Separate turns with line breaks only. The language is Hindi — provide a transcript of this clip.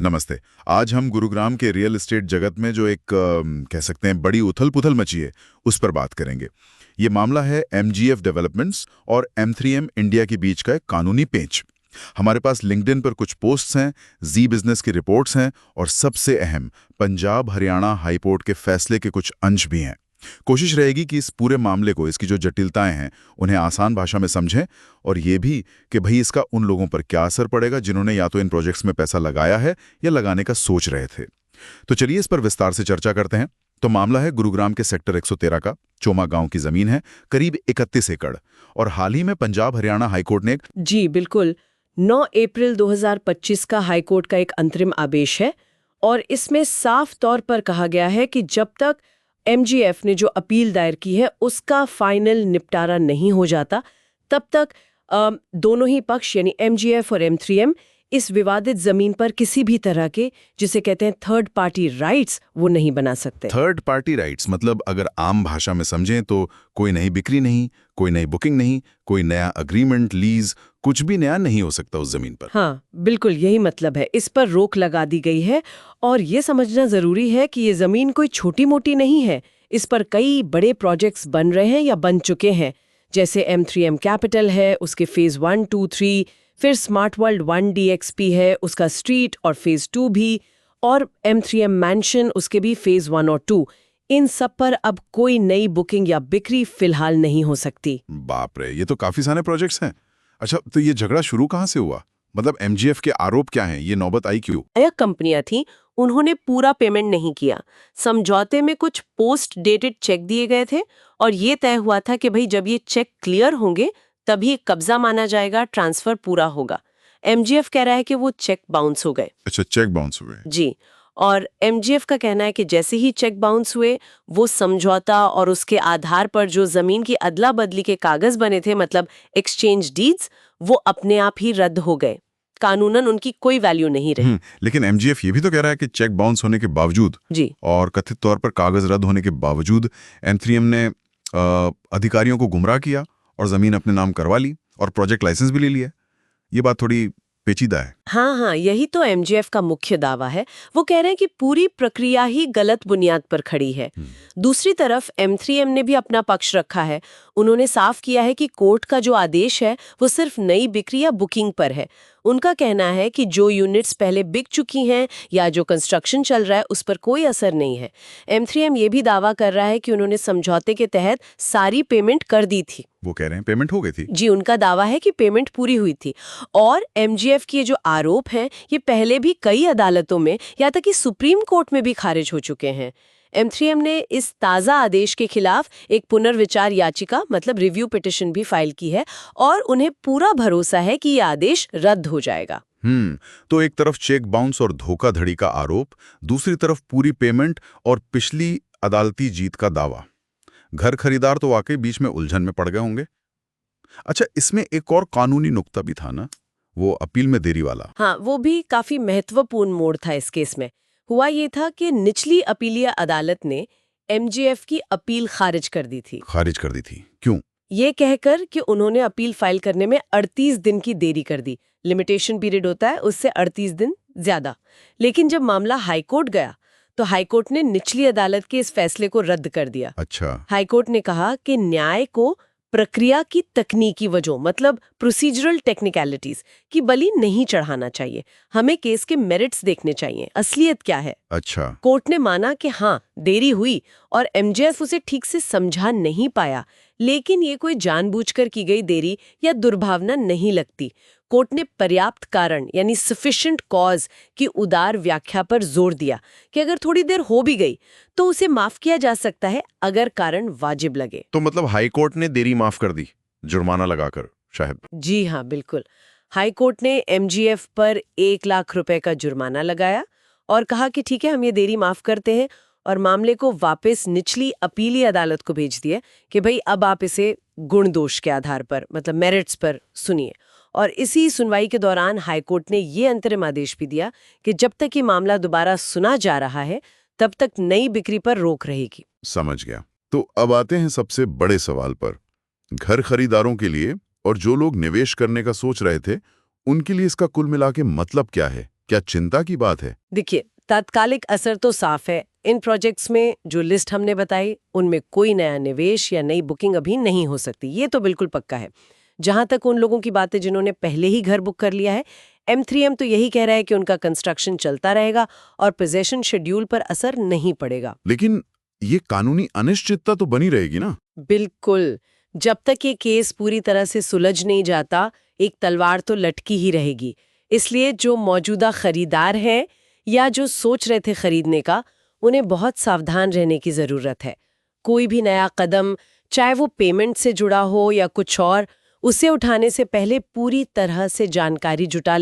नमस्ते। आज हम गुरुग्राम के रियल एस्टेट जगत में जो एक कह सकते हैं बड़ी उथल-पुथल मची है, उस पर बात करेंगे। ये मामला है एमजीएफ डेवलपमेंट्स और एम3एम इंडिया के बीच का एक कानूनी पेंच। हमारे पास लिंक्डइन पर कुछ पोस्ट्स हैं, जी बिजनेस की रिपोर्ट्स हैं और सबसे अहम पंजाब हरियाणा हाईकोर्ट के फैसले के कुछ अंश भी हैं। कोशिश रहेगी कि इस पूरे मामले को, इसकी जो जटिलताएं हैं, उन्हें आसान भाषा में समझें और ये भी कि भाई इसका उन लोगों पर क्या असर पड़ेगा जिन्होंने या तो इन प्रोजेक्ट्स में पैसा लगाया है या लगाने का सोच रहे थे। तो चलिए इस पर विस्तार से चर्चा करते हैं। तो मामला है गुरुग्राम के सेक्टर 113 का। चोमा गांव की जमीन है, करीब 31 एकड़, और हाल ही में पंजाब हरियाणा हाईकोर्ट ने
जी बिल्कुल, 9 अप्रैल 2025 का हाईकोर्ट का एक अंतरिम आदेश है और इसमें साफ तौर पर कहा गया है कि जब तक एमजीएफ ने जो अपील दायर की है उसका फाइनल निपटारा नहीं हो जाता, तब तक दोनों ही पक्ष यानी एमजीएफ और एम3एम इस विवादित जमीन पर किसी भी तरह के, जिसे कहते हैं थर्ड पार्टी राइट्स, वो नहीं बना सकते।
थर्ड पार्टी राइट्स मतलब अगर आम भाषा में समझें तो कोई नई बिक्री नहीं, कोई नई बुकिंग नहीं, कोई नया अग्रीमेंट, लीज, कुछ भी नया नहीं हो सकता उस जमीन पर।
हाँ बिल्कुल, यही मतलब है। इस पर रोक लगा दी गई है और ये समझना जरूरी है कि ये जमीन कोई छोटी मोटी नहीं है। इस पर कई बड़े प्रोजेक्ट्स बन रहे हैं या बन चुके हैं, जैसे एम3एम कैपिटल है, उसके फेज 1, 2, 3, फिर स्मार्ट वर्ल्ड 1 DXP है, उसका स्ट्रीट और फेज 2 भी, और एम3एम मैंशन, उसके भी फेज 1 और 2। इन सब पर अब कोई नई बुकिंग या बिक्री फिलहाल नहीं हो सकती।
बाप रे, ये तो काफी सारे प्रोजेक्ट्स हैं। अच्छा, तो ये झगड़ा शुरू कहाँ से हुआ? मतलब एमजीएफ के आरोप क्या हैं? ये नौबत आई क्यों?
अयक कंपनियां थी, उन्होंने पूरा पेमेंट नहीं किया। समझौते में कुछ पोस्ट डेटेड चेक दिए गए थे और ये तय हुआ था कि भाई जब ये चेक क्लियर होंगे तभी कब्जा माना जाएगा, ट्रांसफर पूरा होगा। एमजीएफ कह रहा है कि वो चेक बाउंस हो गए।
अच्छा, चेक बाउंस हुए।
जी, और एमजीएफ का कहना है कि जैसे ही चेक बाउंस हुए, वो समझौता और उसके आधार पर जो जमीन की अदला बदली के कागज बने थे, मतलब एक्सचेंज डीड्स, वो अपने आप ही रद्द हो गए। कानूनन उनकी कोई वैल्यू नहीं रही।
लेकिन एमजीएफ ये भी तो कह रहा है कि चेक बाउंस होने के बावजूद
जी,
और कथित तौर पर कागज रद्द होने के बावजूद एम3एम ने अधिकारियों को गुमराह किया और जमीन अपने नाम करवा ली और प्रोजेक्ट लाइसेंस भी ले लिया। ये बात थोड़ी पेचीदा है।
हाँ, यही तो एमजीएफ का मुख्य दावा है। वो कह रहे हैं कि पूरी प्रक्रिया ही गलत बुनियाद पर खड़ी है। दूसरी तरफ एम3एम ने भी अपना पक्ष रखा है। उन्होंने साफ किया है कि कोर्ट का जो आदेश है वो सिर्फ नई बिक्री या बुकिंग पर है। उनका कहना है कि जो यूनिट्स पहले बिक चुकी हैं या जो कंस्ट्रक्शन चल रहा है उस पर कोई असर नहीं है। एम3एम ये भी दावा कर रहा है कि उन्होंने समझौते के तहत सारी पेमेंट कर दी थी।
वो कह रहे हैं पेमेंट हो गई थी।
जी, उनका दावा है कि पेमेंट पूरी हुई थी। और एमजीएफ के जो आरोप हैं ये पहले भी कई अदालतों में, यहाँ तक कि सुप्रीम कोर्ट में भी खारिज हो चुके हैं। एम3एम ने इस ताज़ा आदेश के खिलाफ एक पुनर्विचार याचिका, मतलब रिव्यू पिटिशन भी फाइल की है और उन्हें पूरा भरोसा है कि ये आदेश रद्द हो जाएगा।
तो एक तरफ चेक बाउंस और धोखाधड़ी का आरोप, दूसरी तरफ पूरी पेमेंट और पिछली अदालती जीत का दावा। घर खरीदार तो वाकई बीच में उलझन में पड़ गए होंगे। अच्छा, इसमें एक और कानूनी नुक्ता भी था ना, वो अपील में देरी वाला।
हाँ, वो भी काफी महत्वपूर्ण मोड़ था इस केस में। हुआ ये था कि निचली अपीलीय अदालत ने एमजीएफ की अपील खारिज कर दी थी।
खारिज कर दी थी? क्यों?
ये कहकर कि उन्होंने अपील फाइल करने में 38 दिन की देरी कर दी। लिमिटेशन पीरियड होता है, उससे 38 दिन ज्यादा। लेकिन जब मामला हाईकोर्ट गया तो हाईकोर्ट ने निचली अदालत के इस फैसले को रद्द कर दिया।
अच्छा।
हाईकोर्ट ने कहा कि न्याय को प्रक्रिया की तकनीकी वजहों, मतलब प्रोसीजरल टेक्निकलिटीज की बलि नहीं चढ़ाना चाहिए। हमें केस के मेरिट्स देखने चाहिए, असलियत क्या है।
अच्छा।
कोर्ट ने माना कि हाँ, देरी हुई और एमजीएफ उसे ठीक से समझा नहीं पाया, लेकिन ये कोई जानबूझकर की गई देरी या दुर्भावना नहीं लगती। कोर्ट ने पर्याप्त कारण यानी सफिशिएंट कॉज की उदार व्याख्या पर जोर दिया कि अगर थोड़ी देर हो भी गई तो उसे माफ किया जा सकता है अगर कारण वाजिब लगे।
तो मतलब हाईकोर्ट ने देरी माफ कर दी, जुर्माना लगाकर शायद?
जी हाँ, बिल्कुल। हाईकोर्ट ने एमजीएफ पर 1 लाख रुपए का जुर्माना लगाया और कहा कि ठीक है, हम ये देरी माफ करते हैं, और मामले को वापस निचली अपीली अदालत को भेज दिया कि भाई अब आप इसे गुण दोष के आधार पर, मतलब मेरिट्स पर सुनिए। और इसी सुनवाई के दौरान हाईकोर्ट ने ये अंतरिम आदेश भी दिया कि जब तक ये मामला दोबारा सुना जा रहा है तब तक नई बिक्री पर रोक रहेगी।
समझ गया। तो अब आते हैं सबसे बड़े सवाल पर। घर खरीदारों के लिए और जो लोग निवेश करने का सोच रहे थे, उनके लिए इसका कुल मिला के मतलब क्या है? क्या चिंता की बात है?
देखिए, तात्कालिक असर तो साफ है। इन प्रोजेक्ट्स में जो लिस्ट हमने बताई, उनमें कोई नया निवेश या नई बुकिंग अभी नहीं हो सकती, ये तो बिल्कुल पक्का है। जहां तक उन लोगों की बात है जिन्होंने पहले ही घर बुक कर लिया है, M3M तो यही कह रहा है कि उनका कंस्ट्रक्शन चलता रहेगा और पोजेशन शेड्यूल पर असर नहीं पड़ेगा।
लेकिन ये कानूनी अनिश्चितता तो बनी रहेगी ना?
बिल्कुल। जब तक ये केस पूरी तरह से सुलझ नहीं जाता, एक तलवार तो लटकी ही रहेगी। इसलिए जो मौजूदा खरीदार हैं या जो सोच रहे थे खरीदने का, उन्हें बहुत सावधान रहने की जरूरत है। कोई भी नया कदम, चाहे वो पेमेंट से जुड़ा हो या कुछ और, उसे उठाने से पहले पूरी तरह से जानकारी जुटा